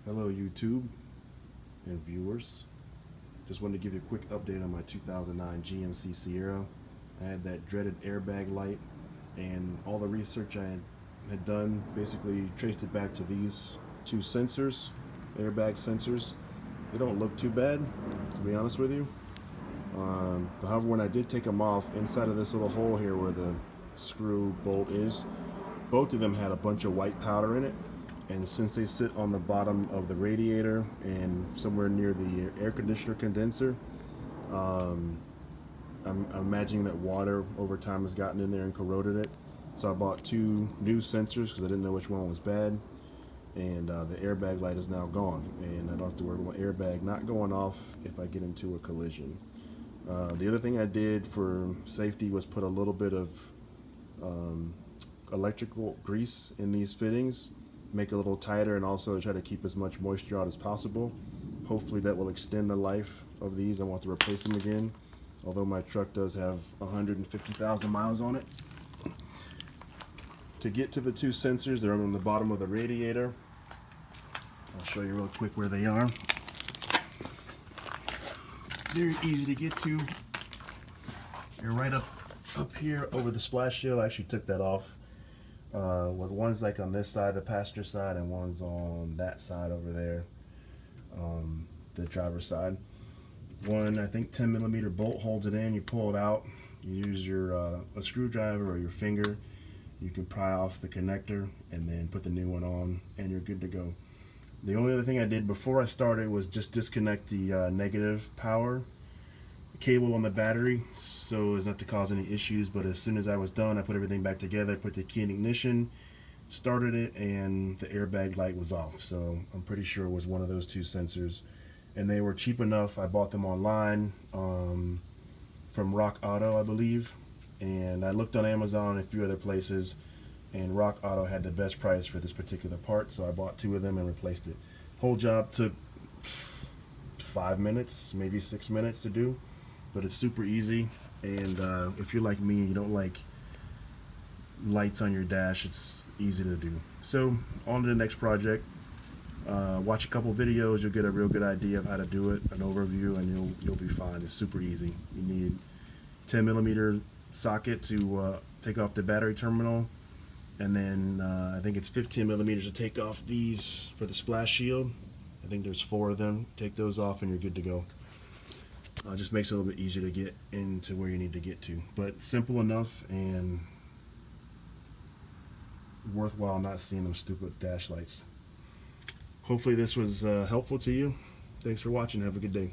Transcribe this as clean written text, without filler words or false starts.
Hello YouTube and viewers. Just wanted to give you a quick update on my 2009 GMC Sierra. I had that dreaded airbag light, and all the research I had done basically traced it back to these two sensors, airbag sensors. They don't look too bad, to be honest with you. However, when I did take them off, inside of this little hole here where the screw bolt is, both of them had a bunch of white powder in it. And since they sit on the bottom of the radiator and somewhere near the air conditioner condenser, I'm imagining that water over time has gotten in there and corroded it. So I bought two new sensors because I didn't know which one was bad. And the airbag light is now gone, and I don't have to worry about my airbag not going off if I get into a collision. The other thing I did for safety was put a little bit of electrical grease in these fittings, make it a little tighter, and also try to keep as much moisture out as possible. Hopefully that will extend the life of these. I want to replace them again, although my truck does have 150,000 miles on it. To get to the two sensors, they're on the bottom of the radiator. I'll show you real quick where they are. Very easy to get to. They're right up here over the splash shield. I actually took that off. One's like on this side, the passenger side, and one's on that side over there, the driver's side. One, I think 10mm bolt holds it in. You pull it out. You use your a screwdriver or your finger. You can pry off the connector and then put the new one on, and you're good to go. The only other thing I did before I started was just disconnect the negative power cable on the battery so as not to cause any issues. But as soon as I was done, I put everything back together, put the key in ignition, started it, and the airbag light was off. So I'm pretty sure it was one of those two sensors, and they were cheap enough. I bought them online from Rock Auto, I believe, and I looked on Amazon and a few other places, and Rock Auto had the best price for this particular part, so I bought two of them and replaced it. Whole job took 5 minutes, maybe 6 minutes to do, but it's super easy. And if you're like me, you don't like lights on your dash, it's easy to do. So on to the next project. Watch a couple videos, you'll get a real good idea of how to do it, an overview, and you'll be fine. It's super easy. You need 10mm socket to take off the battery terminal, and then I think it's 15mm to take off these for the splash shield. I think there's 4 of them. Take those off and you're good to go. Just makes it a little bit easier to get into where you need to get to. But simple enough and worthwhile not seeing them stupid dash lights. Hopefully this was helpful to you. Thanks for watching. Have a good day.